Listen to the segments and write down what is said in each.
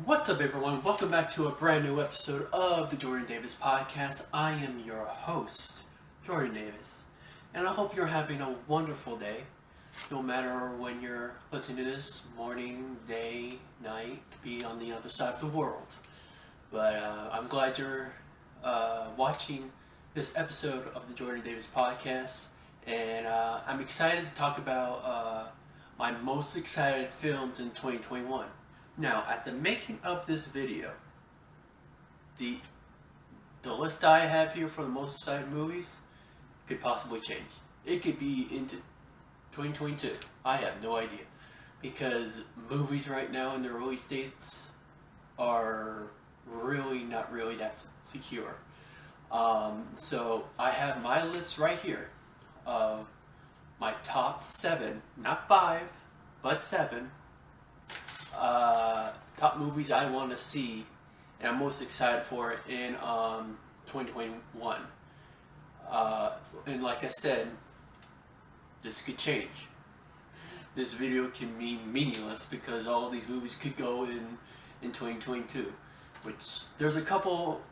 What's up, everyone? Welcome back to a brand new episode of the Jordan Davis Podcast. I am your host, Jordan Davis, and I hope you're having a wonderful day, no matter when you're listening to this, morning, day, night, be on the other side of the world. But I'm glad you're watching this episode of the Jordan Davis Podcast, and I'm excited to talk about my most excited films in 2021. Now, at the making of this video, the list I have here for the most excited movies could possibly change. It could be into 2022. I have no idea. Because movies right now in their release dates are really not really that secure. So I have my list right here of my top 7, not 5, but 7 top movies I want to see and I'm most excited for in 2021. And like I said, this could change. This video can mean meaningless because all of these movies could go in 2022. Which there's a couple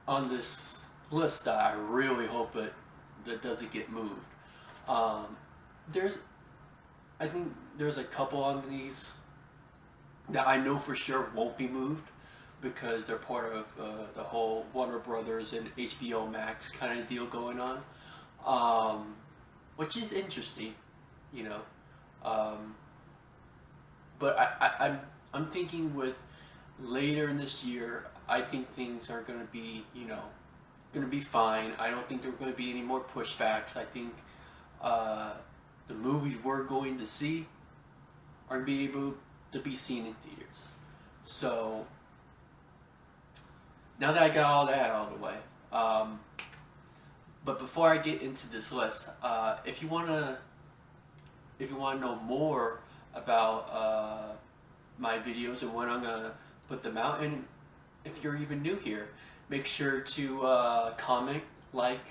on this list that I really hope that doesn't get moved. I think there's a couple on these that I know for sure won't be moved because they're part of the whole Warner Brothers and HBO Max kind of deal going on, which is interesting, you know. But I'm thinking with later in this year, I think things are going to be, going to be fine. I don't think there are going to be any more pushbacks. I think the movies we're going to see are going to be able to be seen in theaters. So now that I got all that out of the way, but before I get into this list, if you wanna know more about my videos and when I'm gonna put them out, and if you're even new here, make sure to comment, like,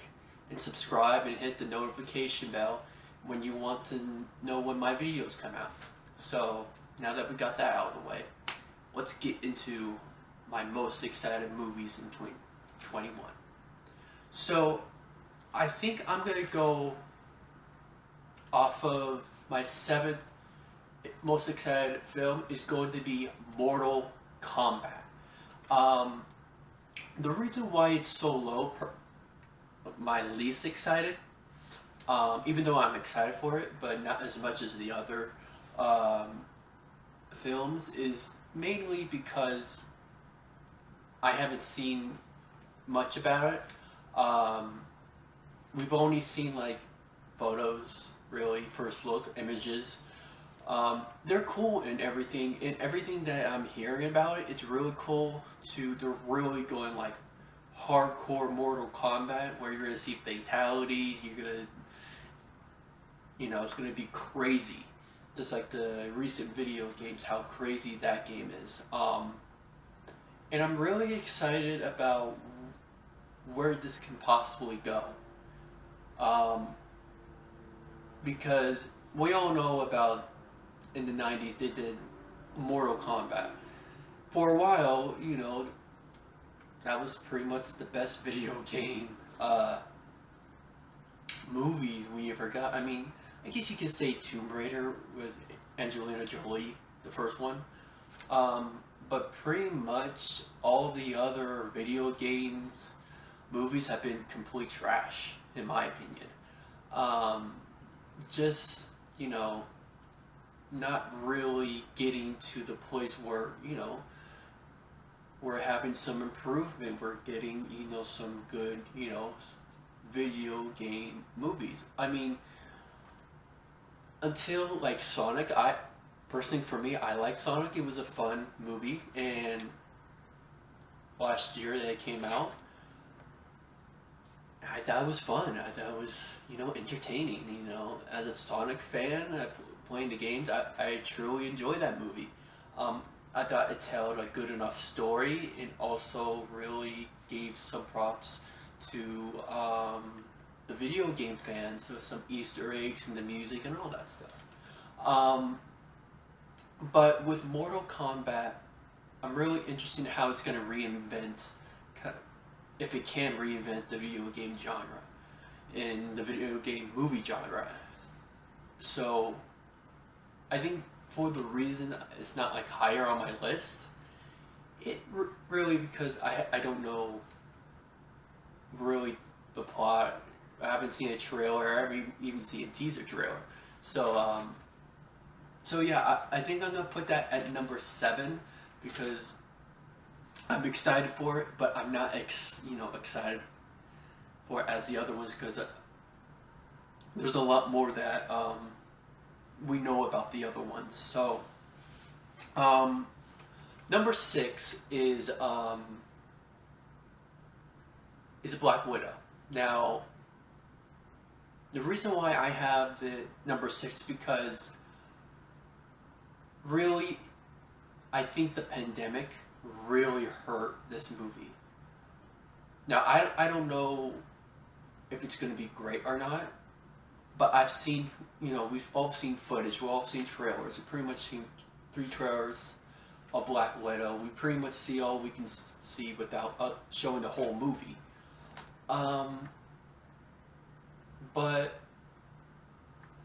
and subscribe, and hit the notification bell when you want to know when my videos come out. So now that we got that out of the way, let's get into my most excited movies in 2021. So I think I'm going to go off of my 7th most excited film is going to be Mortal Kombat. The reason why it's so low, my least excited, even though I'm excited for it, but not as much as the other films, is mainly because I haven't seen much about it. We've only seen like photos, really, first look images. They're cool and everything that I'm hearing about it, it's really cool. They're really going like hardcore Mortal Kombat, where you're gonna see fatalities. You're gonna, it's gonna be crazy. Just like the recent video games, how crazy that game is. And I'm really excited about where this can possibly go. Because we all know about, in the 90s, they did Mortal Kombat. For a while, that was pretty much the best video game movies we ever got. I mean, I guess you could say Tomb Raider with Angelina Jolie, the first one. But pretty much all the other video games movies have been complete trash, in my opinion. Just, not really getting to the place where, we're having some improvement. We're getting, some good, video game movies. I mean, until like Sonic, personally, for me, I like Sonic. It was a fun movie, and last year that it came out, I thought it was fun. I thought it was, entertaining. As a Sonic fan, playing the games, I truly enjoyed that movie. I thought it told a good enough story, and also really gave some props to the video game fans with some Easter eggs and the music and all that stuff. But with Mortal Kombat, I'm really interested in how it's going to reinvent, if it can reinvent the video game genre in the video game movie genre. So I think for the reason it's not like higher on my list, really because I don't know really the plot. I haven't seen a trailer. I haven't even seen a teaser trailer. So so yeah, I think I'm gonna put that at number 7 because I'm excited for it, but I'm not excited for it as the other ones because there's a lot more that we know about the other ones. So number 6 is Black Widow. Now, the reason why I have the number 6 because really, I think the pandemic really hurt this movie. Now, I don't know if it's going to be great or not, but I've seen, we've all seen footage, we've all seen trailers. We've pretty much seen 3 trailers of Black Widow. We pretty much see all we can see without showing the whole movie. But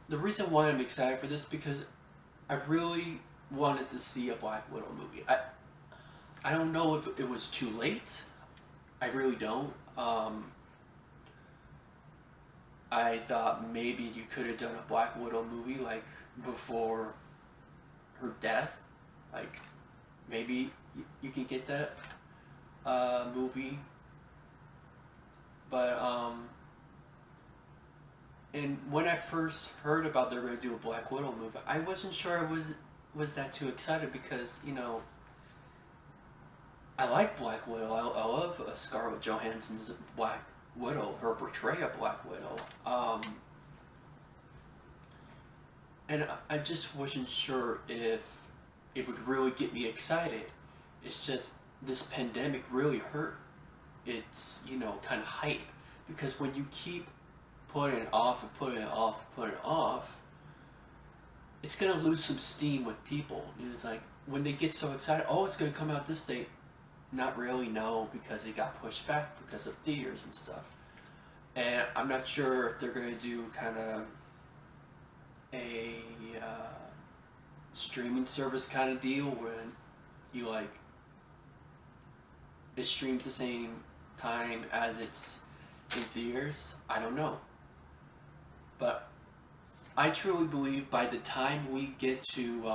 the reason why I'm excited for this because I really wanted to see a Black Widow movie. I don't know if it was too late. I really don't. I thought maybe you could have done a Black Widow movie like before her death. Like maybe you can get that movie. But and when I first heard about they were going to do a Black Widow movie, I wasn't sure I was that too excited because I like Black Widow. I love Scarlett Johansson's Black Widow, her portrayal of Black Widow. And I just wasn't sure if it would really get me excited. It's just this pandemic really hurt its kind of hype because when you keep putting it off and putting it off and putting it off, it's gonna lose some steam with people. It's like when they get so excited, oh, it's gonna come out this date. Not really, no, because it got pushed back because of theaters and stuff. And I'm not sure if they're gonna do kind of a streaming service kind of deal when you it streams the same time as it's in theaters. I don't know. But I truly believe by the time we get to,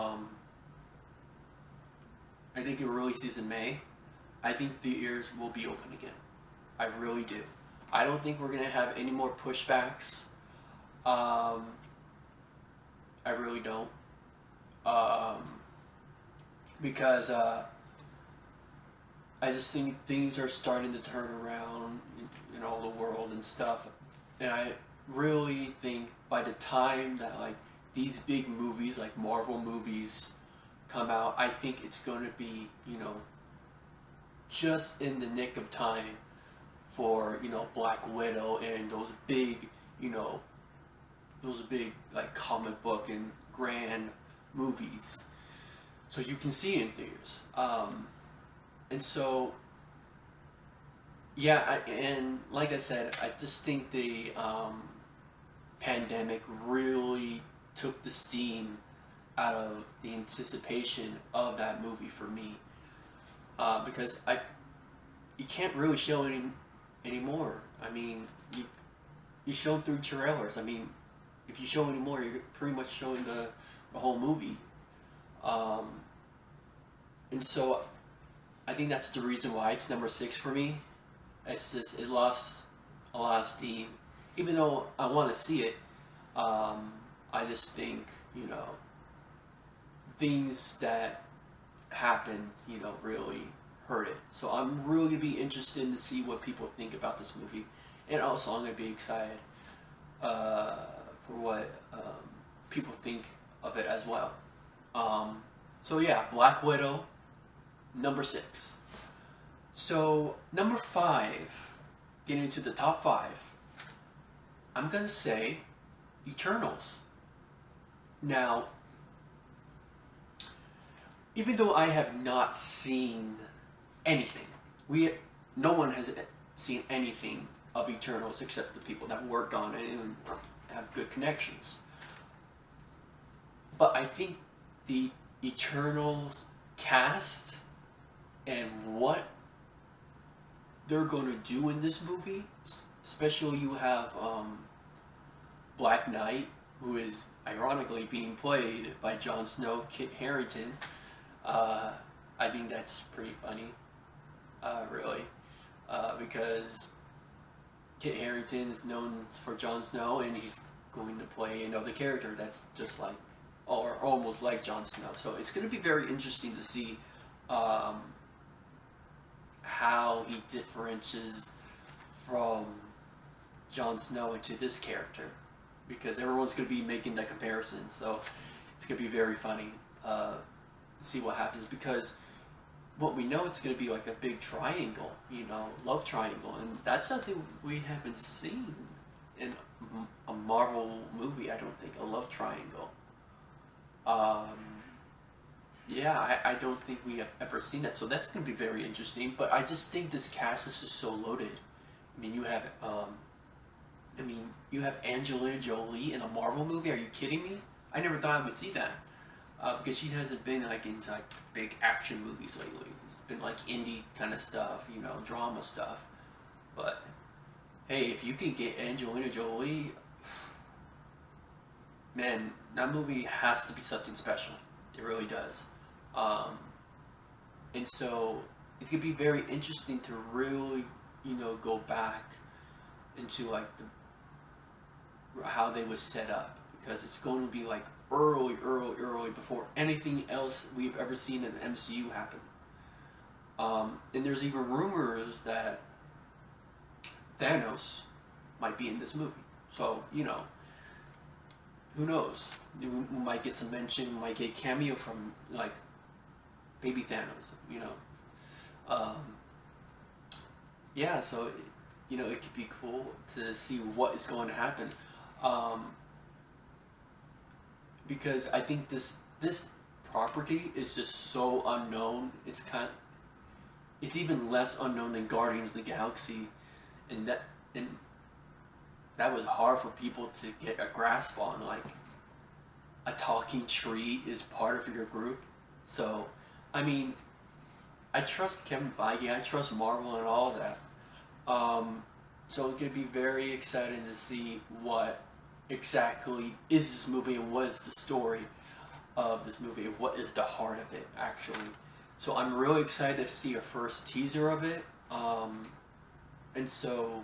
I think it releases in May, I think theaters will be open again. I really do. I don't think we're going to have any more pushbacks. I really don't. Because I just think things are starting to turn around in all the world and stuff. And I really think by the time that these big movies like Marvel movies come out, I think it's going to be just in the nick of time for Black Widow and those big comic book and grand movies, so you can see it in theaters. And so yeah, and like I said, I just think the pandemic really took the steam out of the anticipation of that movie for me, because you can't really show any anymore. I mean, you showed 3 trailers. I mean, if you show any more, you're pretty much showing the whole movie. And so I think that's the reason why it's number 6 for me. It's just it lost a lot of steam, even though I want to see it. I just think things that happened really hurt it. So I'm really gonna be interested to see what people think about this movie, and also I'm gonna be excited for what people think of it as well. So yeah, Black Widow, number 6. So number 5, getting into the top 5, I'm gonna say Eternals. Now, even though I have not seen anything, no one has seen anything of Eternals except the people that worked on it and have good connections. But I think the Eternals cast and what they're going to do in this movie, especially you have Black Knight, who is ironically being played by Jon Snow, Kit Harington. I think that's pretty funny, really, because Kit Harington is known for Jon Snow, and he's going to play another character that's just like, or almost like Jon Snow. So it's going to be very interesting to see how he differentiates from Jon Snow into this character, because everyone's going to be making that comparison. So it's going to be very funny to see what happens, because what we know, it's going to be like a big triangle, love triangle, and that's something we haven't seen in a Marvel movie. I don't think a love triangle. Yeah, I don't think we have ever seen that, so that's going to be very interesting. But I just think this cast is just so loaded. I mean, you have Angelina Jolie in a Marvel movie. Are you kidding me? I never thought I would see that, because she hasn't been like into like big action movies lately. It's been like indie kind of stuff, drama stuff. But hey, if you can get Angelina Jolie, man, that movie has to be something special. It really does. And so it could be very interesting to really, go back into like how they was set up, because it's going to be like early before anything else we've ever seen in the MCU happen. And there's even rumors that Thanos might be in this movie. So, who knows? We might get some mention, we might get a cameo from, like, baby Thanos, Yeah, so, it could be cool to see what is going to happen. Because I think this property is just so unknown. It's even less unknown than Guardians of the Galaxy, and that was hard for people to get a grasp on. Like, a talking tree is part of your group. So, I mean, I trust Kevin Feige, I trust Marvel and all that. So it could be very exciting to see what exactly is this movie, and what is the story of this movie, and what is the heart of it, actually. So I'm really excited to see a first teaser of it. And so,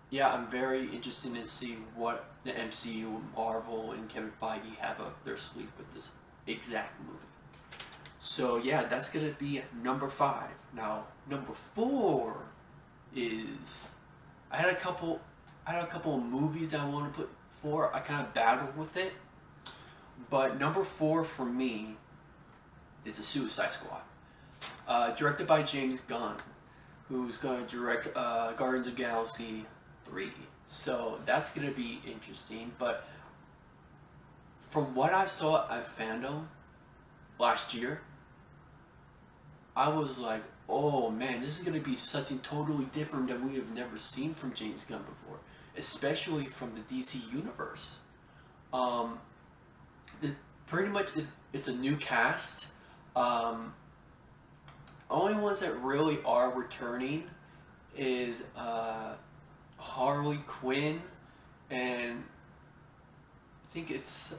yeah, I'm very interested to see what the MCU, Marvel, and Kevin Feige have up their sleeve with this exact movie. So yeah, that's gonna be number 5. Now, number 4 is, I had a couple of movies that I want to put for. I kind of battled with it, but number 4 for me is The Suicide Squad, directed by James Gunn, who's going to direct Guardians of the Galaxy 3. So that's going to be interesting. But from what I saw at Fandom last year, I was like, oh man, this is going to be something totally different that we have never seen from James Gunn before, especially from the DC universe. Pretty much it's a new cast. Only ones that really are returning is Harley Quinn, and I think it's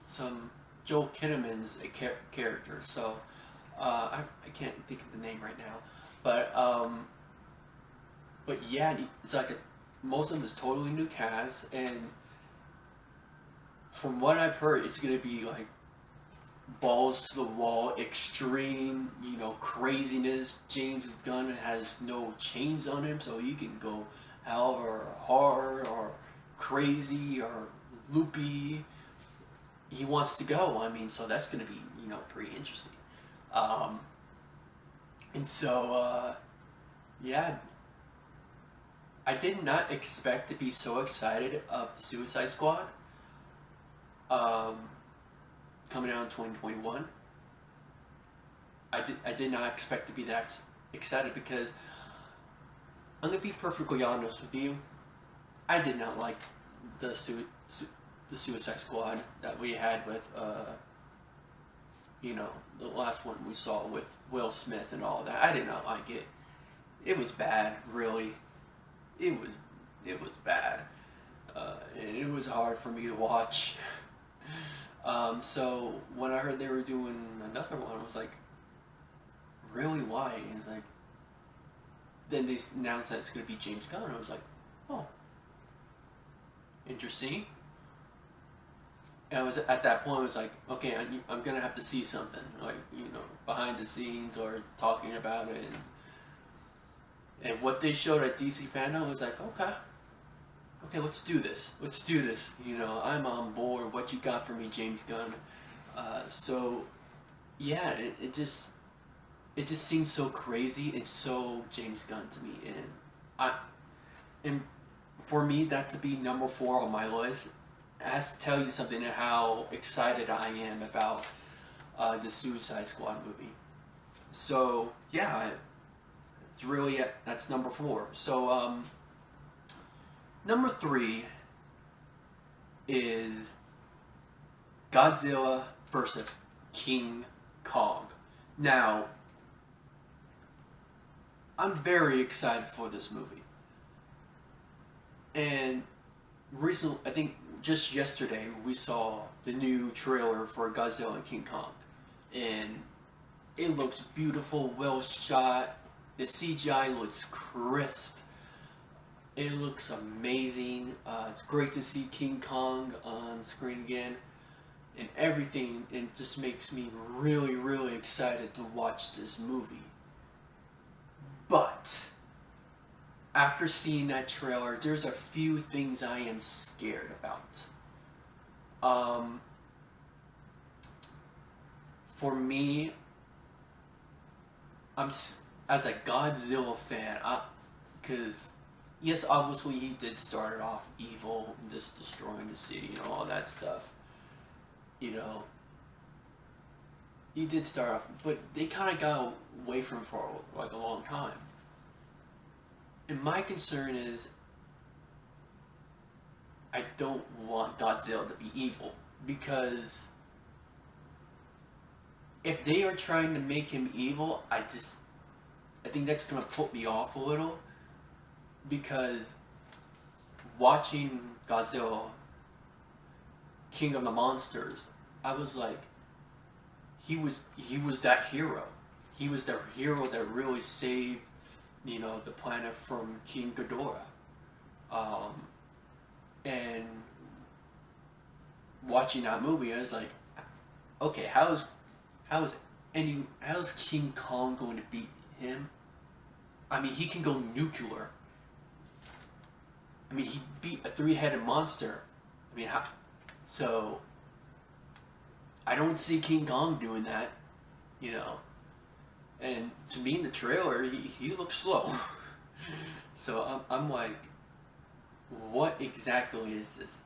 some Joel Kinnaman's character. So I can't think of the name right now, but yeah, it's like most of them is totally new cast, and from what I've heard, it's gonna be like balls to the wall, extreme, craziness. James Gunn has no chains on him, so he can go however hard or crazy or loopy he wants to go. I mean, so that's gonna be, pretty interesting. And so, yeah, I did not expect to be so excited of the Suicide Squad, coming out in 2021. I did not expect to be that excited because I'm gonna be perfectly honest with you. I did not like the the Suicide Squad that we had with the last one we saw with Will Smith and all that. I did not like it. It was bad, really. It was bad, and it was hard for me to watch. So when I heard they were doing another one, I was like, really, why? And it's like, then they announced that it's gonna be James Gunn. I was like, oh, interesting. And I was at that point, I was like, okay, I'm gonna have to see something, like, behind the scenes or talking about it, and what they showed at DC Fandom, I was like, okay, let's do this. I'm on board. What you got for me, James Gunn? So, yeah, it just seems so crazy and so James Gunn to me, and for me, that to be number 4 on my list has to tell you something of how excited I am about the Suicide Squad movie. So yeah, it's really that's number 4. So number 3 is Godzilla versus King Kong. Now, I'm very excited for this movie. And recently, I think just yesterday, we saw the new trailer for Godzilla and King Kong. And it looks beautiful, well shot. The CGI looks crisp. It looks amazing. It's great to see King Kong on screen again. And everything, it just makes me really, really excited to watch this movie. But after seeing that trailer, there's a few things I am scared about. For me, as a Godzilla fan, because yes, obviously he did start it off evil, just destroying the city and all that stuff. He did start off, but they kind of got away from him for like a long time. And my concern is, I don't want Godzilla to be evil, because if they are trying to make him evil, I think that's gonna put me off a little, because watching Godzilla, King of the Monsters, I was like, he was that hero. He was the hero that really saved, the planet from King Ghidorah. And watching that movie, I was like, okay, how's King Kong going to beat him? I mean, he can go nuclear. I mean, he beat a 3-headed monster. I mean, so I don't see King Kong doing that, And to me, in the trailer, he looks slow. So I'm like, what exactly is this?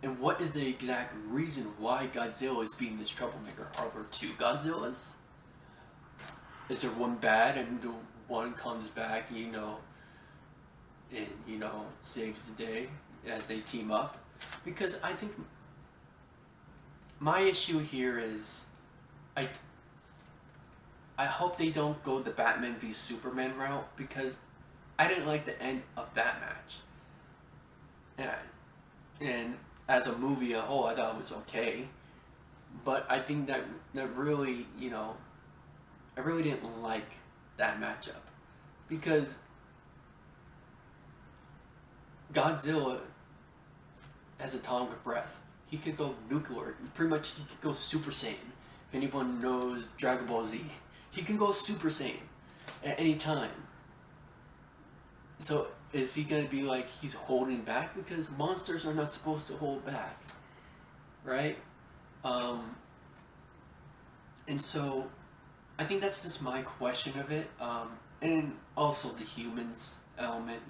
And what is the exact reason why Godzilla is being this troublemaker? Are there 2 Godzillas? Is there one bad and the one comes back, and saves the day as they team up? Because I think my issue here is, I hope they don't go the Batman v Superman route, because I didn't like the end of that match. And as a movie a whole, I thought it was okay. But I think that really, I really didn't like that matchup. Because Godzilla has atomic breath. He could go nuclear. Pretty much he could go Super Saiyan. If anyone knows Dragon Ball Z, he can go Super Saiyan at any time. So is he going to be like he's holding back? Because monsters are not supposed to hold back, right? And so I think that's just my question of it. And also the humans element,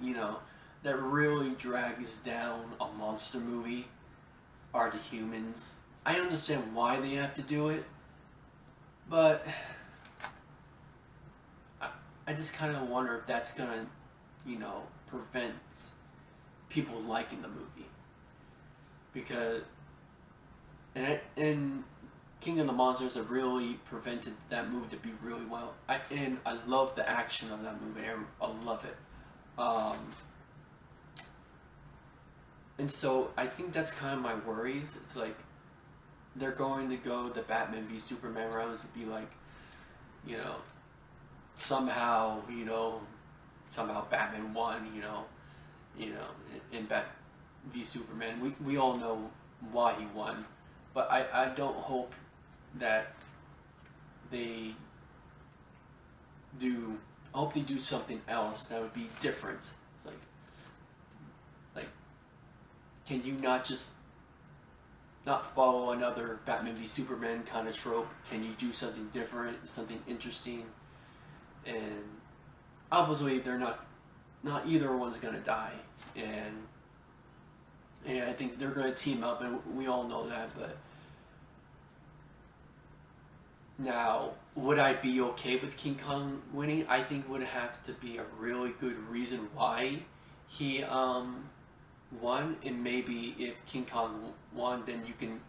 that really drags down a monster movie are the humans. I understand why they have to do it, but I just kind of wonder if that's gonna, prevent people liking the movie, because and King of the Monsters have really prevented that movie to be really well. I love the action of that movie. I love it. And so I think that's kind of my worries. It's like they're going to go the Batman v Superman rounds to be like, somehow, somehow Batman won, in Bat v Superman. We all know why he won, but I don't hope that they do. I hope they do something else that would be different. It's like, can you not just not follow another Batman v Superman kind of trope? Can you do something different, something interesting? And obviously, they're not either one's gonna die, and I think they're gonna team up, and we all know that. But now, would I be okay with King Kong winning? I think would have to be a really good reason why he won, and maybe if King Kong won, then you can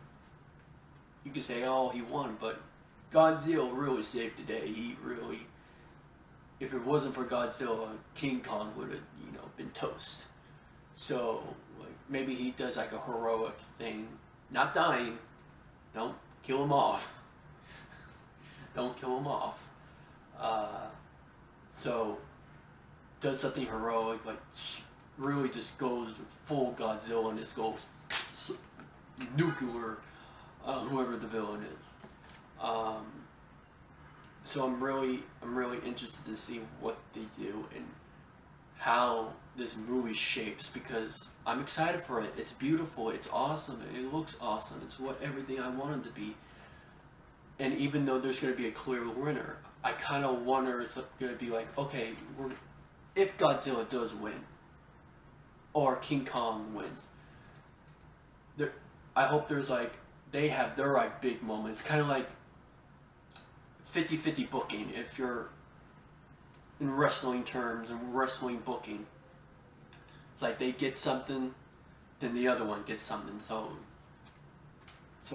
say, oh, he won, but Godzilla really saved the day. He really, if it wasn't for Godzilla, King Kong would have, been toast. So, like, maybe he does like a heroic thing, not dying. Don't kill him off. Don't kill him off. So, does something heroic, like really just goes full Godzilla and just goes nuclear, whoever the villain is. So I'm really interested to see what they do and how this movie shapes, because I'm excited for it. It's beautiful. It's awesome. It looks awesome. It's everything I want it to be. And even though there's going to be a clear winner, I kind of wonder it's going to be like, okay, if Godzilla does win, or King Kong wins, I hope there's like, they have their like big moments, kind of like 50-50 booking, if you're in wrestling terms and wrestling booking. It's like they get something, then the other one gets something, so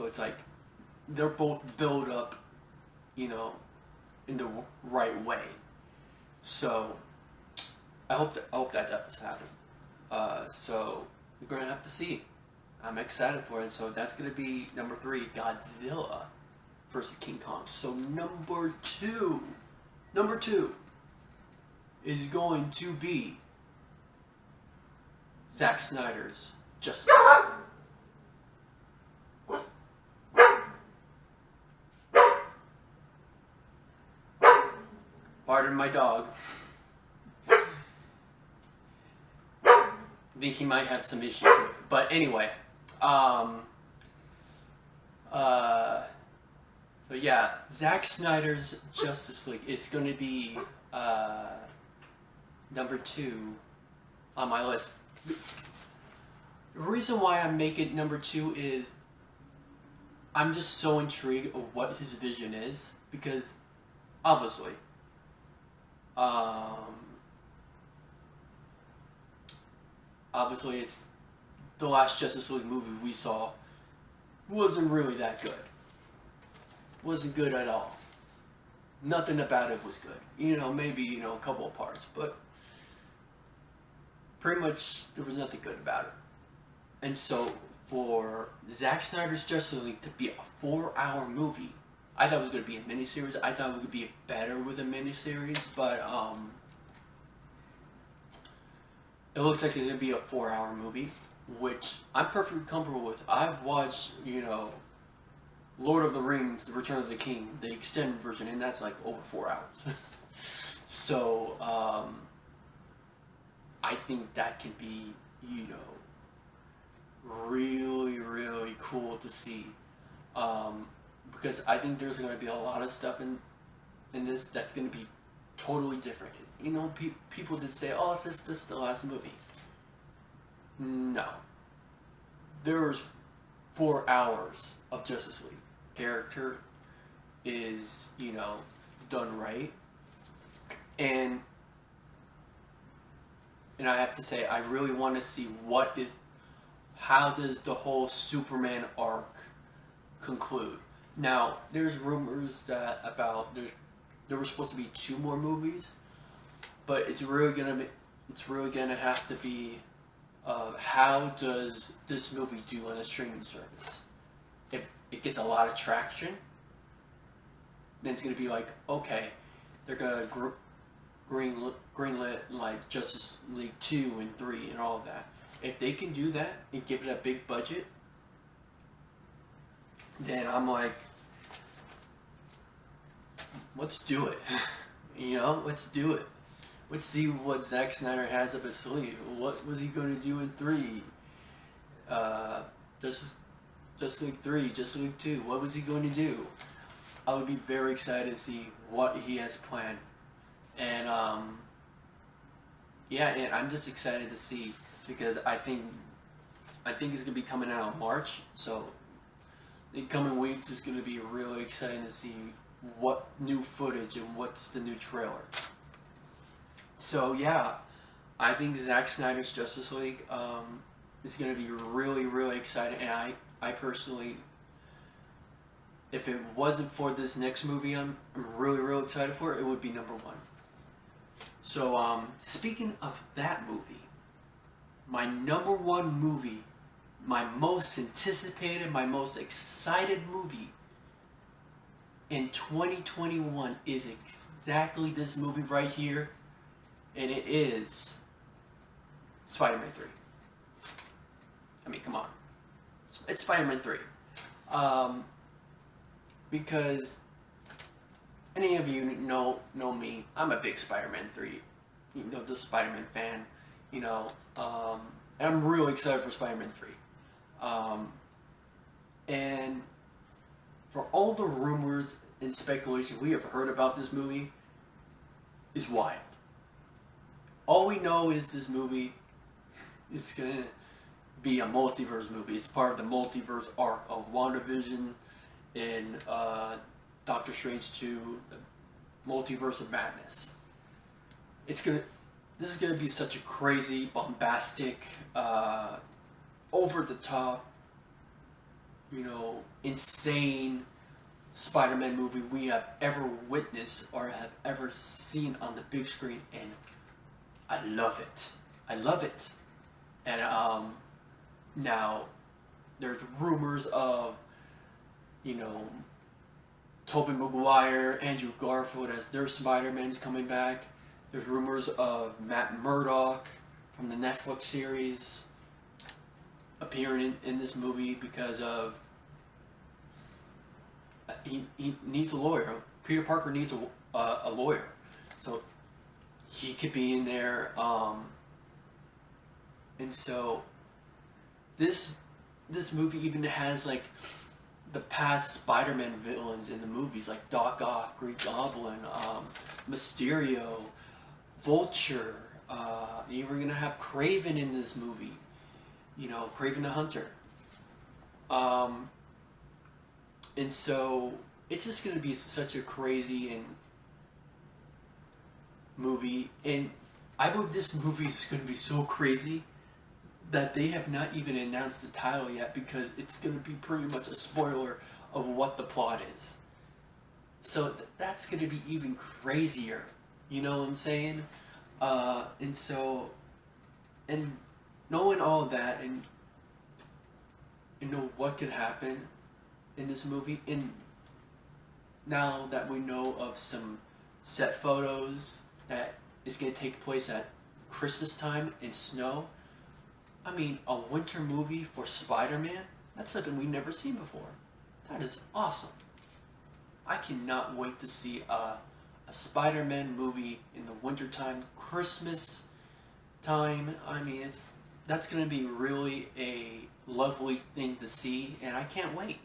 it's like they're both built up, in the right way. So I hope that does happen. So we're gonna have to see. I'm excited for it. So that's gonna be number 3, Godzilla versus King Kong. So number two is going to be Zack Snyder's Justice League. Pardon my dog. I think he might have some issues. But anyway, so yeah, Zack Snyder's Justice League is going to be number 2 on my list. The reason why I make it number 2 is I'm just so intrigued of what his vision is, because obviously, it's the last Justice League movie we saw wasn't really that good. Wasn't good at all. Nothing about it was good. Maybe, a couple of parts, but pretty much there was nothing good about it. And so for Zack Snyder's Justice League to be a 4-hour movie, I thought it was going to be a miniseries. I thought it would be better with a miniseries, but it looks like it's going to be a 4-hour movie, which I'm perfectly comfortable with. I've watched, Lord of the Rings, The Return of the King, the extended version, and that's like over 4 hours. So, I think that can be, really, really cool to see. Because I think there's going to be a lot of stuff in this that's going to be totally different. People did say, oh, is this the last movie? No. There's 4 hours of Justice League. Character is, done right. and I have to say, I really want to see how does the whole Superman arc conclude. Now, there's rumors that there were supposed to be 2 more movies, but it's really gonna have to be, how does this movie do on a streaming service? If it gets a lot of traction, then it's gonna be like, okay, they're gonna greenlit like Justice League 2 and 3 and all of that. If they can do that and give it a big budget, then I'm like, let's do it. Let's do it. Let's see what Zack Snyder has up his sleeve. What was he going to do in 3? Justice League 3, Justice League 2. What was he going to do? I would be very excited to see what he has planned. And, yeah, and I'm just excited to see, because I think it's going to be coming out in March, so the coming weeks is going to be really exciting to see what new footage and what's the new trailer. So yeah, I think Zack Snyder's Justice League is going to be really, really exciting, and I personally, if it wasn't for this next movie I'm really, really excited for, it would be number 1. So speaking of that movie, my number 1 movie, my most anticipated, my most excited movie in 2021 is exactly this movie right here, and it is Spider-Man 3. I mean, come on. It's Spider-Man 3. Because any of you know me, I'm a big Spider-Man 3, the Spider-Man fan, and I'm really excited for Spider-Man 3. And for all the rumors and speculation we have heard about this movie is wild. All we know is this movie is going to be a multiverse movie. It's part of the multiverse arc of WandaVision and Doctor Strange 2, the Multiverse of Madness. This is going to be such a crazy, bombastic, over the top, insane Spider-Man movie we have ever witnessed or have ever seen on the big screen, and I love it. I love it. And now there's rumors of Tobey Maguire, Andrew Garfield as their Spider-Man's coming back. There's rumors of Matt Murdock from the Netflix series appearing in this movie because of he needs a lawyer. Peter Parker needs a lawyer, so he could be in there. And so this movie even has like the past Spider-Man villains in the movies, like Doc Ock, Green Goblin, Mysterio, Vulture. You were gonna have Kraven in this movie. Kraven the Hunter. And so it's just gonna be such a crazy movie, and I believe this movie is gonna be so crazy that they have not even announced the title yet, because it's gonna be pretty much a spoiler of what the plot is. So that's gonna be even crazier. You know what I'm saying? And knowing all of that, and know what could happen in this movie, and now that we know of some set photos that is going to take place at Christmas time in snow, I mean, a winter movie for Spider-Man, that's something we've never seen before. That is awesome. I cannot wait to see a Spider-Man movie in the wintertime, Christmas time. I mean, that's going to be really a lovely thing to see, and I can't wait.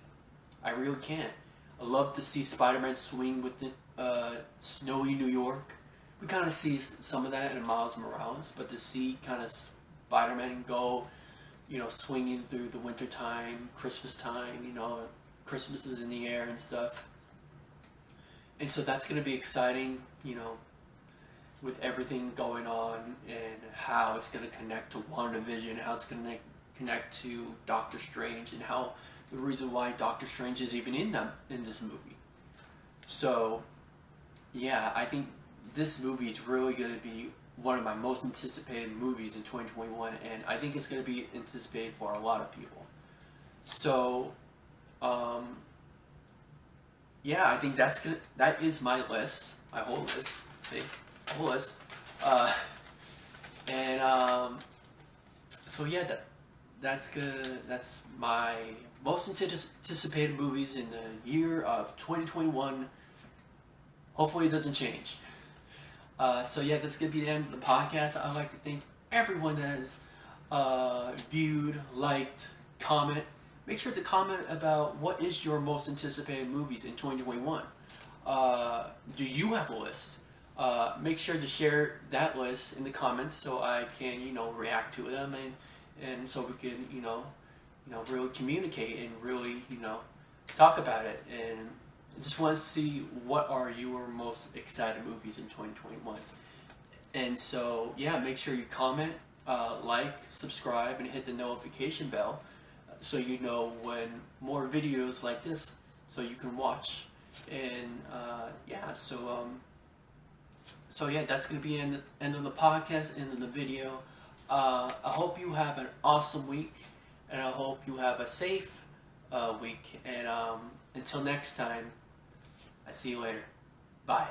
I really can't. I love to see Spider-Man swing with snowy New York. We kind of see some of that in Miles Morales, but to see kind of Spider-Man go, swinging through the winter time, Christmas time, Christmas is in the air and stuff. And so that's going to be exciting, with everything going on and how it's going to connect to WandaVision, how it's going to connect to Doctor Strange, and how the reason why Doctor Strange is even in this movie. So, yeah, I think this movie is really going to be one of my most anticipated movies in 2021, and I think it's going to be anticipated for a lot of people. So, yeah, I think that is my list, my whole list, whole list, and so yeah, that's good. That's my most anticipated movies in the year of 2021. Hopefully, it doesn't change. So yeah, that's gonna be the end of the podcast. I'd like to thank everyone that has viewed, liked, comment. Make sure to comment about what is your most anticipated movies in 2021. Do you have a list? Make sure to share that list in the comments so I can, react to them and so we can, really communicate and really, talk about it. And I just want to see what are your most excited movies in 2021. And so, yeah, make sure you comment, like, subscribe, and hit the notification bell so you know when more videos like this so you can watch. And yeah, so yeah, that's going to be the end of the podcast, end of the video. I hope you have an awesome week, and I hope you have a safe week. And until next time, I see you later. Bye.